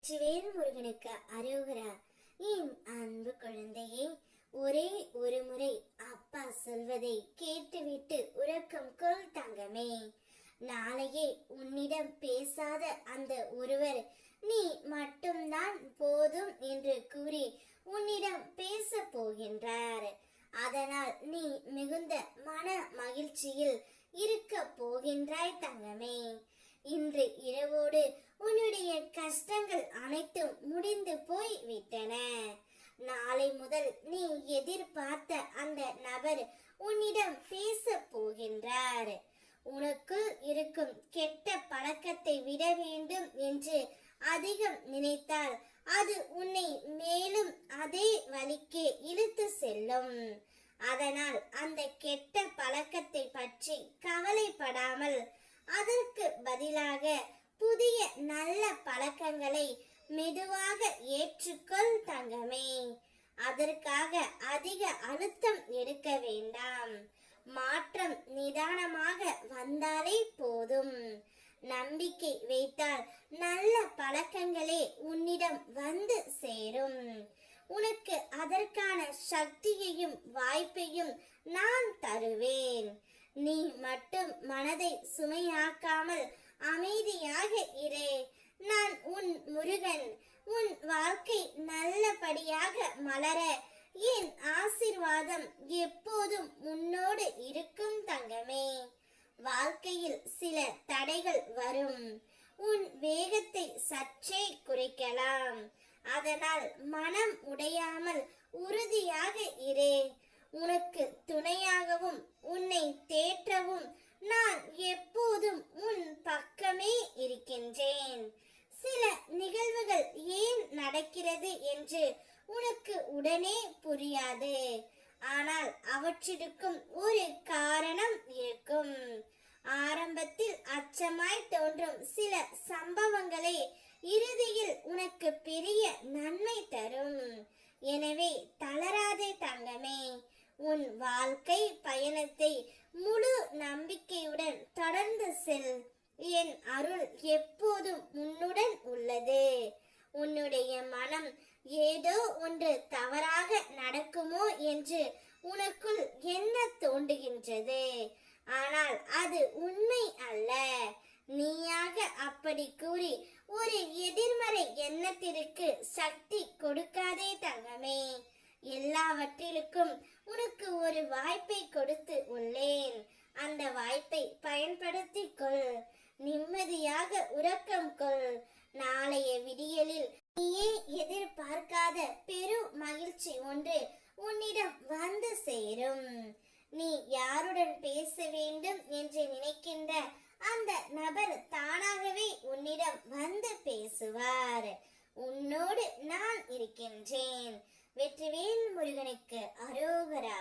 வெற்றிவேல் முருகனுக்கு அரோகரா. என் அன்பு குழந்தையே, ஒரே ஒரு முறை அப்பா சொல்வதை கேட்டுவிட்டு உறக்கம் கொள் தங்கமே. நாளையே உன்னிடம் பேசாத அந்த ஒருவர் நீ மட்டும்தான் போதும் என்று கூறி உன்னிடம் பேச போகின்றார். அதனால் நீ மிகுந்த மன மகிழ்ச்சியில் இருக்க போகின்றாய் தங்கமே. இன்று இரவோடு உன்னுடைய கஷ்டங்கள் அனைத்தும் முடிந்து போய் விட்டன. நாளை முதல் நீ எதிர்பார்த்த அந்த நபர் உன்னிடம் பேச போகின்றார். உனக்குள் இருக்கும் கெட்ட பழக்கத்தை விட வேண்டும் என்று அதிகம் நினைத்தால் அது உன்னை மேலும் அதே வழிக்கே இழுத்து செல்லும். அதனால் அந்த கெட்ட பழக்கத்தை பற்றி கவலைப்படாமல் அதற்கு பதிலாக புதிய நல்ல பழக்கங்களை மெதுவாக ஏற்றுக்கொள் தங்கமே. அதற்காக அதிக அழுத்தம் எடுக்க வேண்டாம். மாற்றம் நிதானமாக வந்தாலே போதும். நம்பிக்கை வைத்தால் நல்ல பழக்கங்களே உன்னிடம் வந்து சேரும். உனக்கு அதற்கான சக்தியையும் வாய்ப்பையும் நான் தருவேன். நீ மட்டும் மனதை சுமையாக்காமல் அமைதியாக இரு. நான் உன் முருகன். உன் வாழ்க்கை நல்லபடியாக மலர என் ஆசீர்வாதம் எப்போதும் உன்னோடு இருக்கும் தங்கமே. வாழ்க்கையில் சில தடைகள் வரும். உன் வேகத்தை சற்றே குறைக்கலாம். அதனால் மனம் உடையாமல் உறுதியாக இரு. உனக்கு துணையாகவும் உன்னை தேற்றவும் நான் எப்போதும் உன் பக்கமே இருக்கின்றேன். சில நிகழ்வுகள் ஏன் நடக்கிறது என்று உனக்கு உடனே புரியாது. ஆனால் அவற்றிற்கும் ஒரு காரணம் இருக்கும். ஆரம்பத்தில் அச்சமாய் தோன்றும் சில சம்பவங்களே இறுதியில் உனக்கு பெரிய நன்மை தரும். எனவே தளராதே தங்கமே. உன் வாழ்க்கை பயணத்தை முழு நம்பிக்கையுடன் தொடர்ந்து செல். என் அருள் எப்போதும் உன்னுடன் உள்ளது. உன்னுடைய மனம் ஏதோ ஒன்று தவறாக நடக்குமோ என்று உனக்குள் என்ன தோன்றுகின்றது. ஆனால் அது உண்மை அல்ல. நீயாக அப்படி கூறி ஒரு எதிர்மறை எண்ணத்திற்கு சக்தி கொடுக்காதே தங்கமே. எல்லாவற்றிற்கும் உனக்கு ஒரு வாய்ப்பை கொடுத்து உள்ளேன். அந்த வாய்ப்பை பயன்படுத்திக் கொள். நிம்மதியாக உறக்கம் கொள். நாளைய விடியலில் நீயே எதிர்பார்க்காத பெரும் மகிழ்ச்சி ஒன்று உன்னிடம் வந்து சேரும். நீ யாருடன் பேச வேண்டும் என்று நினைக்கின்ற அந்த நபர் தானாகவே உன்னிடம் வந்து பேசுவார். உன்னோடு நான் இருக்கின்றேன். வெற்றிவேல் முருகனுக்கு அரோகரா.